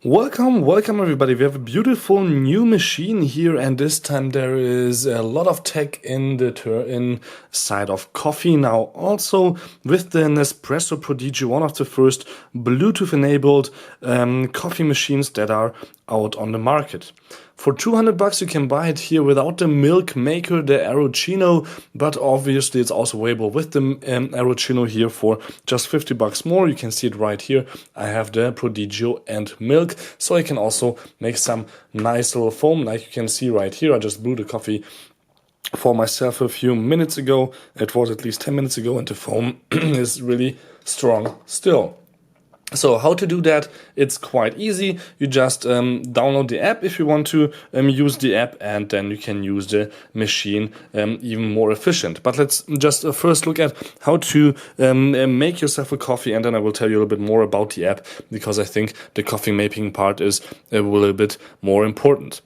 Welcome everybody. We have a beautiful new machine here, and this time there is a lot of tech in the inside of coffee now. Also with the Nespresso Prodigio, one of the first Bluetooth enabled coffee machines that are out on the market. For $200 you can buy it here without the milk maker, the Aeroccino, but obviously it's also available with the Aeroccino here for just $50 more. You can see it right here. I have the Prodigio and milk, so I can also make some nice little foam like you can see right here. I just brewed the coffee for myself a few minutes ago. It was at least 10 minutes ago, and the foam is really strong still. So how to do that? It's quite easy. You just download the app if you want to use the app, and then you can use the machine even more efficient. But let's just first look at how to make yourself a coffee, and then I will tell you a little bit more about the app, because I think the coffee making part is a little bit more important.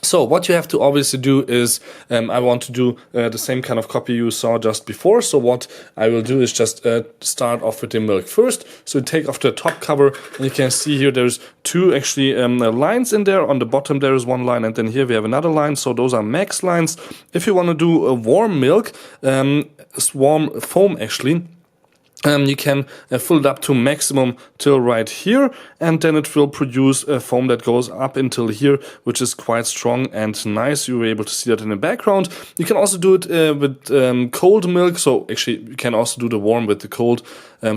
So what you have to obviously do is, I want to do the same kind of copy you saw just before. So what I will do is just start off with the milk first. So take off the top cover, and you can see here there's two actually lines in there. On the bottom there is one line, and then here we have another line. So those are max lines. If you want to do a warm milk, warm foam actually, you can fill it up to maximum till right here, and then it will produce a foam that goes up until here, which is quite strong and nice. You'll be able to see that in the background. You can also do it with cold milk. So actually you can also do the warm with the cold,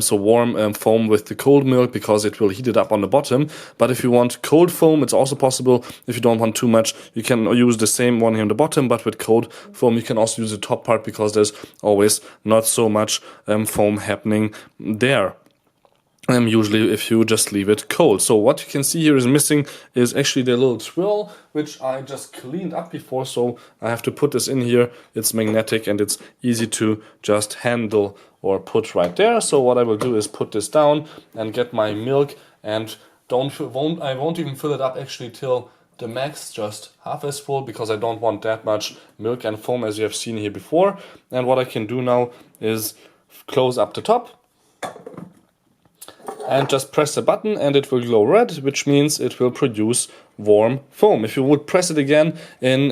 so warm foam with the cold milk, because it will heat it up on the bottom. But if you want cold foam, it's also possible. If you don't want too much, you can use the same one here on the bottom, but with cold foam you can also use the top part, because there's always not so much foam happening there. Usually if you just leave it cold. So what you can see here is missing is actually the little twill, which I just cleaned up before, so I have to put this in here. It's magnetic and it's easy to just handle or put right there. So what I will do is put this down and get my milk, and I won't even fill it up actually till the max, just half as full, because I don't want that much milk and foam as you have seen here before. And what I can do now is close up the top and just press the button, and it will glow red, which means it will produce warm foam. If you would press it again in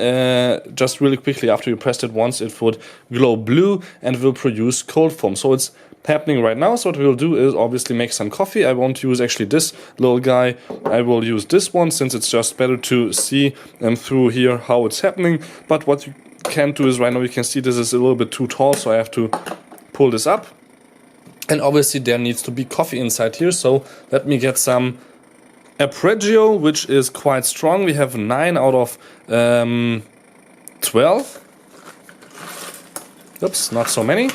just really quickly after you pressed it once, it would glow blue and will produce cold foam. So it's happening right now. So what we'll do is obviously make some coffee. I won't use actually this little guy. I will use this one, since it's just better to see through here how it's happening. But what you can do is, right now you can see this is a little bit too tall, so I have to pull this up. And obviously there needs to be coffee inside here, so let me get some Aeroccino, which is quite strong. We have 9 out of 12. Oops, not so many.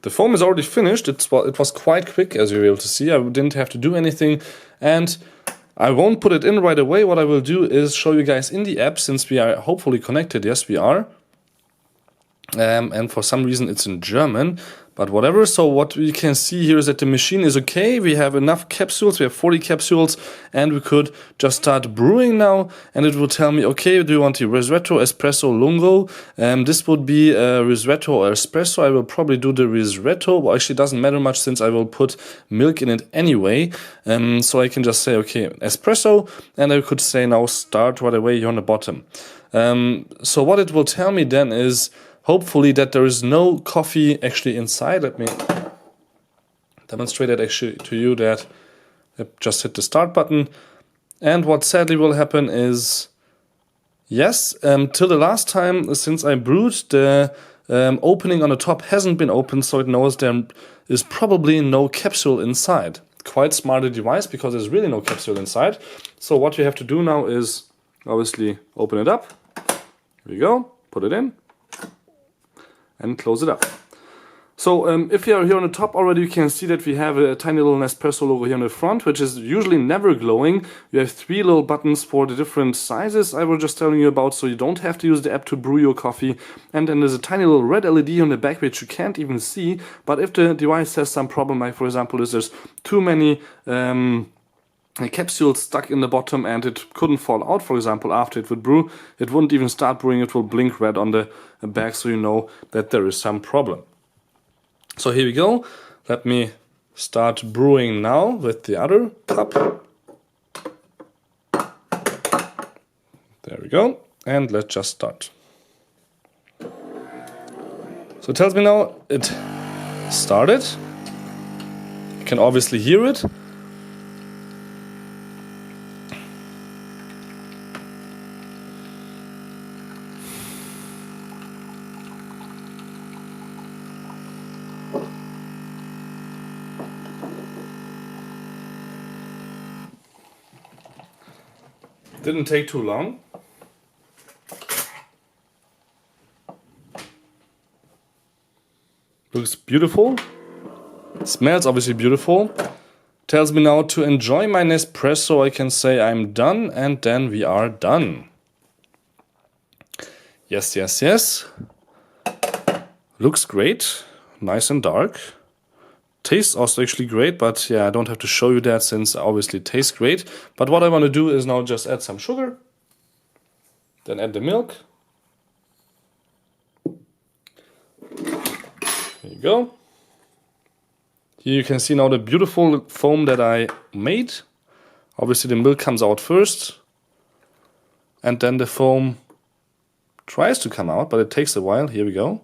The foam is already finished. It was quite quick, as you're able to see. I didn't have to do anything, and I won't put it in right away. What I will do is show you guys in the app, since we are hopefully connected. Yes, we are. And for some reason it's in German, but whatever. So what we can see here is that the machine is okay. We have enough capsules. We have 40 capsules, and we could just start brewing now, and it will tell me, okay, do you want the ristretto, espresso, lungo? This would be ristretto or espresso. I will probably do the ristretto. Well, actually it doesn't matter much, since I will put milk in it anyway. So I can just say, okay, espresso, and I could say now start right away here on the bottom. So what it will tell me then is, hopefully, that there is no coffee actually inside. Let me demonstrate it actually to you, that I just hit the start button. And what sadly will happen is, yes, till the last time since I brewed, the opening on the top hasn't been opened, so it knows there is probably no capsule inside. Quite smart device, because there's really no capsule inside. So what you have to do now is obviously open it up. Here we go, put it in, and close it up. So if you are here on the top already, you can see that we have a tiny little Nespresso logo here on the front, which is usually never glowing. You have 3 little buttons for the different sizes I was just telling you about, so you don't have to use the app to brew your coffee. And then there's a tiny little red LED on the back, which you can't even see. But if the device has some problem, like for example, there's too many capsule stuck in the bottom and it couldn't fall out, for example, after it would brew, it wouldn't even start brewing. It will blink red on the back, so you know that there is some problem. So here we go. Let me start brewing now with the other cup. There we go. And let's just start. So it tells me now it started. You can obviously hear it. Didn't take too long. Looks beautiful. Smells obviously beautiful. Tells me now to enjoy my Nespresso. I can say I'm done, and then we are done. Yes, yes, yes. Looks great. Nice and dark. Tastes also actually great, but yeah, I don't have to show you that since obviously it tastes great. But what I want to do is now just add some sugar. Then add the milk. There you go. Here you can see now the beautiful foam that I made. Obviously the milk comes out first. And then the foam tries to come out, but it takes a while. Here we go.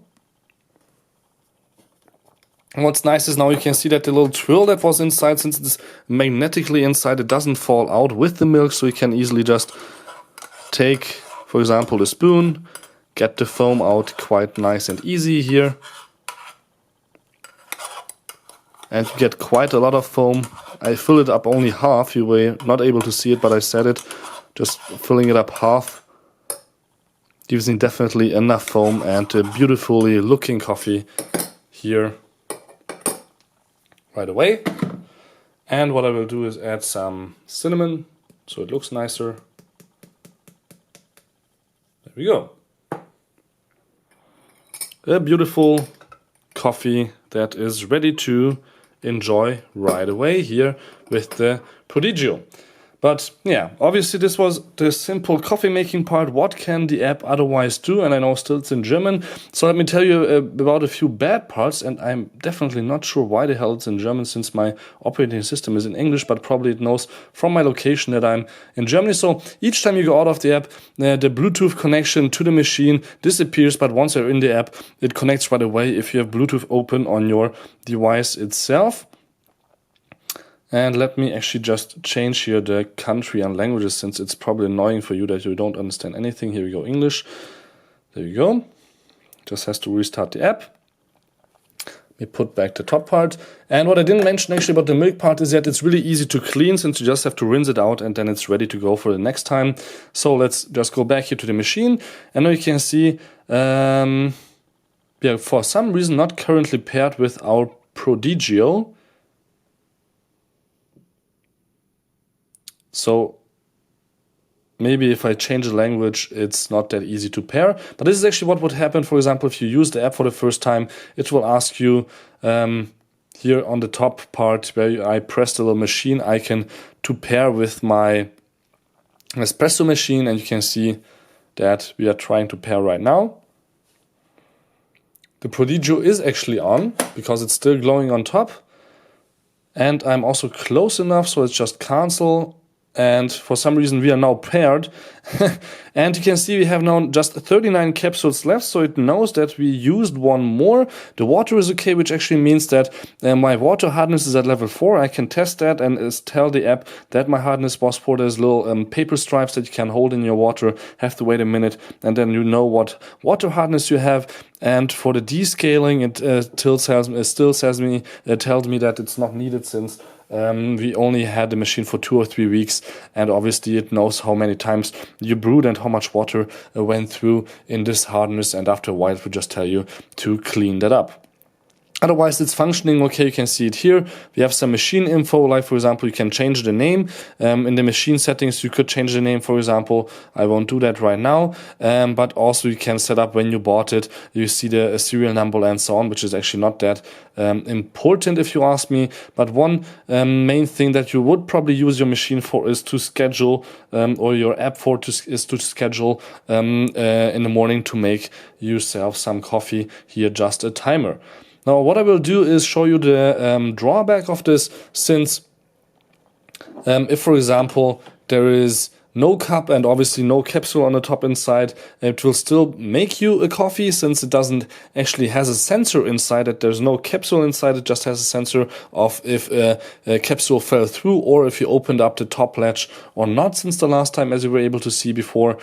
And what's nice is now you can see that the little twirl that was inside, since it's magnetically inside, it doesn't fall out with the milk, so you can easily just take, for example, the spoon, get the foam out quite nice and easy here. And you get quite a lot of foam. I fill it up only half, you were not able to see it, but I said it. Just filling it up half gives me definitely enough foam and a beautifully looking coffee here right away. And what I will do is add some cinnamon so it looks nicer. There we go. A beautiful coffee that is ready to enjoy right away here with the Prodigio. But yeah, obviously this was the simple coffee making part. What can the app otherwise do? And I know still it's in German. So let me tell you about a few bad parts. And I'm definitely not sure why the hell it's in German, since my operating system is in English, but probably it knows from my location that I'm in Germany. So each time you go out of the app, the Bluetooth connection to the machine disappears. But once you're in the app, it connects right away if you have Bluetooth open on your device itself. And let me actually just change here the country and languages, since it's probably annoying for you that you don't understand anything. Here we go, English. There you go. Just has to restart the app. Let me put back the top part. And what I didn't mention actually about the milk part is that it's really easy to clean, since you just have to rinse it out and then it's ready to go for the next time. So let's just go back here to the machine. And now you can see, yeah, for some reason not currently paired with our Prodigio. So maybe if I change the language, it's not that easy to pair. But this is actually what would happen, for example, if you use the app for the first time. It will ask you here on the top part where I press the little machine icon to pair with my Nespresso machine. And you can see that we are trying to pair right now. The Prodigio is actually on because it's still glowing on top. And I'm also close enough, so it's just cancel. And for some reason we are now paired. And you can see we have now just 39 capsules left, so it knows that we used one more. The water is okay, which actually means that my water hardness is at level 4. I can test that and tell the app that my hardness was 4. There's little paper stripes that you can hold in your water. Have to wait a minute, and then you know what water hardness you have. And for the descaling, it tells me that it's not needed, since we only had the machine for 2 or 3 weeks, and obviously it knows how many times you brewed and how much water went through in this hardness, and after a while it will just tell you to clean that up. Otherwise, it's functioning okay. You can see it here. We have some machine info, like for example, you can change the name. In the machine settings, you could change the name, for example. I won't do that right now. But also you can set up when you bought it. You see the serial number and so on, which is actually not that important if you ask me. But one main thing that you would probably use your machine for is to schedule, or your app for is to schedule in the morning to make yourself some coffee. Here, just a timer. Now what I will do is show you the drawback of this, since if, for example, there is no cup and obviously no capsule on the top inside, it will still make you a coffee, since it doesn't actually has a sensor inside it. There's no capsule inside, it just has a sensor of if a capsule fell through or if you opened up the top latch or not, since the last time, as you were able to see before.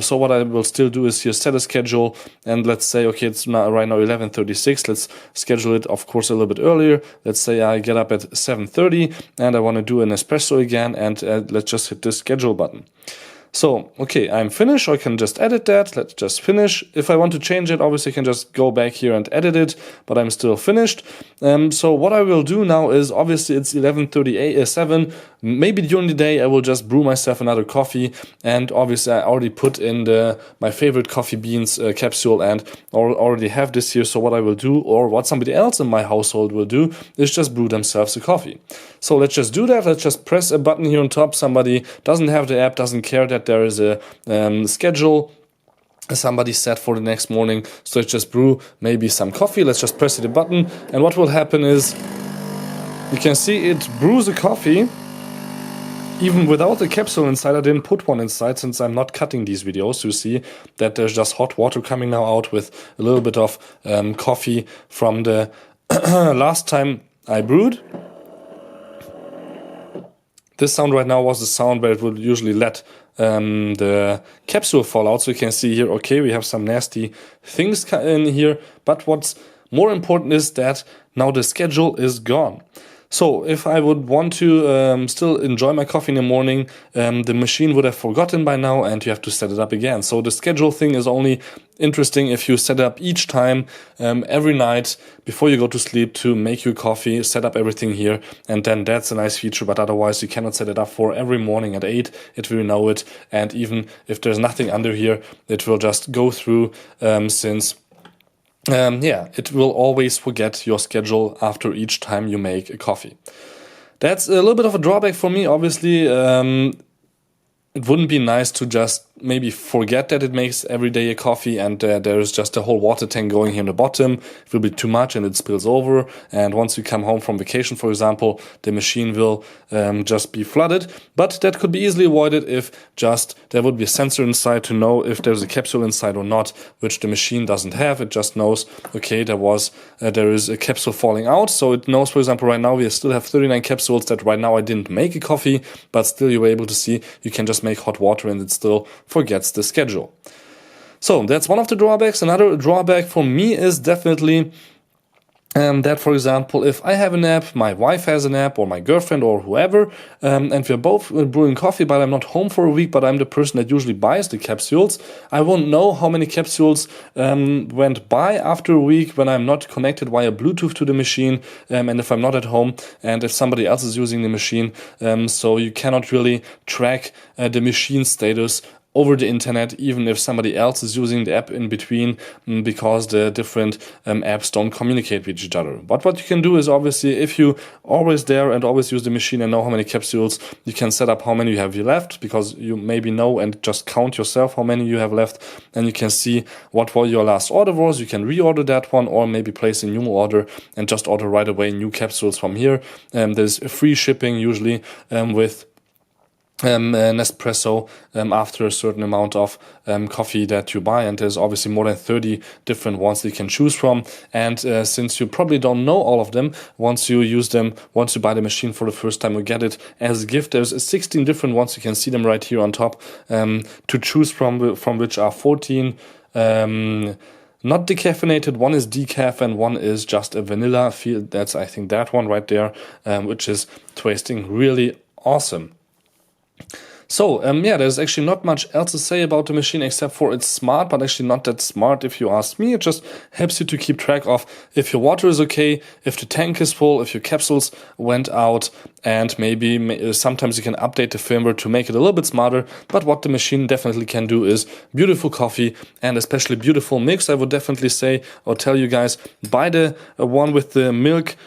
So what I will still do is here set a schedule, and let's say, okay, it's right now 11:36. Let's schedule it, of course, a little bit earlier. Let's say I get up at 7:30 and I want to do an espresso again, and let's just hit the schedule button. So, okay, I'm finished, or I can just edit that. Let's just finish. If I want to change it, obviously I can just go back here and edit it, but I'm still finished. So what I will do now is, obviously it's 11:37. Maybe during the day I will just brew myself another coffee, and obviously I already put in my favorite coffee beans capsule and already have this here. So what I will do, or what somebody else in my household will do, is just brew themselves a coffee. So let's just do that. Let's just press a button here on top. Somebody doesn't have the app, doesn't care that there is a schedule somebody set for the next morning. So let's just brew maybe some coffee. Let's just press the button, and what will happen is, you can see it brews a coffee even without a capsule inside. I didn't put one inside since I'm not cutting these videos. You see that there's just hot water coming now out with a little bit of coffee from the last time I brewed. This sound right now was the sound where it would usually let the capsule fall out. So you can see here, okay, we have some nasty things in here. But what's more important is that now the schedule is gone. So if I would want to still enjoy my coffee in the morning, the machine would have forgotten by now, and you have to set it up again. So the schedule thing is only interesting if you set it up each time, every night before you go to sleep, to make your coffee, set up everything here, and then that's a nice feature. But otherwise you cannot set it up for every morning at 8. It will know it, and even if there's nothing under here, it will just go through, since it will always forget your schedule after each time you make a coffee. That's a little bit of a drawback for me. Obviously, it wouldn't be nice to just maybe forget that it makes every day a coffee and there's just a whole water tank going here in the bottom. It will be too much and it spills over. And once you come home from vacation, for example, the machine will just be flooded. But that could be easily avoided if just there would be a sensor inside to know if there's a capsule inside or not, which the machine doesn't have. It just knows, okay, there is a capsule falling out. So it knows, for example, right now we still have 39 capsules that right now I didn't make a coffee, but still you were able to see you can just make hot water and it still forgets the schedule. So that's one of the drawbacks. Another drawback for me is definitely that, for example, if I have an app, my wife has an app, or my girlfriend, or whoever, and we're both brewing coffee, but I'm not home for a week, but I'm the person that usually buys the capsules, I won't know how many capsules went by after a week when I'm not connected via Bluetooth to the machine, and if I'm not at home, and if somebody else is using the machine. So you cannot really track the machine status over the internet, even if somebody else is using the app in between, because the different apps don't communicate with each other. But what you can do is, obviously, if you always there and always use the machine and know how many capsules, you can set up how many you have left, because you maybe know and just count yourself how many you have left, and you can see what your last order was. You can reorder that one, or maybe place a new order and just order right away new capsules from here. There's free shipping usually with Nespresso after a certain amount of coffee that you buy, and there's obviously more than 30 different ones that you can choose from. And since you probably don't know all of them, once you buy the machine for the first time or get it as a gift, there's 16 different ones. You can see them right here on top to choose from which are 14 not decaffeinated, one is decaf and one is just a vanilla feel. That's, I think, that one right there, which is tasting really awesome. So, there's actually not much else to say about the machine except for it's smart, but actually not that smart if you ask me. It just helps you to keep track of if your water is okay, if the tank is full, if your capsules went out, and maybe sometimes you can update the firmware to make it a little bit smarter. But what the machine definitely can do is beautiful coffee, and especially beautiful milks. I would definitely say, or tell you guys, buy the one with the milk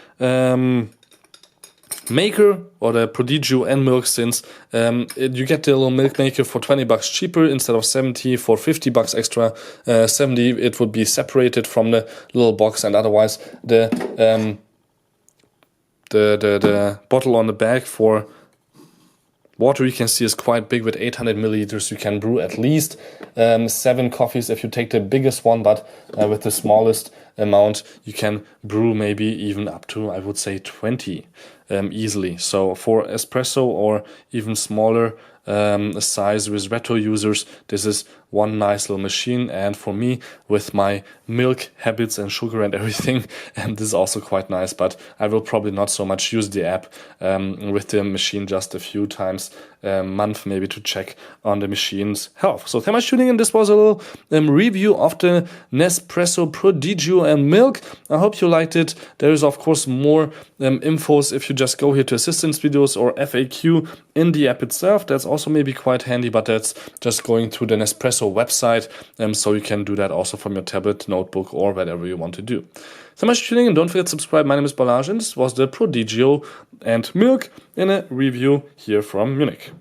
maker or the Prodigio and milk, since you get the little milk maker for 20 bucks cheaper instead of 70 for 50 bucks extra. 70 it would be separated from the little box, and otherwise the bottle on the back for water you can see is quite big. With 800 milliliters you can brew at least 7 coffees if you take the biggest one, but with the smallest amount you can brew maybe even up to, I would say, 20 easily. So for espresso or even smaller size with retro users, this is one nice little machine. And for me, with my milk habits and sugar and everything, and this is also quite nice. But I will probably not so much use the app with the machine, just a few times a month maybe, to check on the machine's health. So thank you much for tuning in. This was a little review of the Nespresso Prodigio and milk. I hope you liked it. There is of course more infos if you just go here to assistance videos or FAQ in the app itself. That's also maybe quite handy, but that's just going to the Nespresso website, so you can do that also from your tablet, notebook, or whatever you want to do. So much for tuning in. Don't forget to subscribe. My name is Balazs, and this was the Prodigio and milk in a review here from Munich.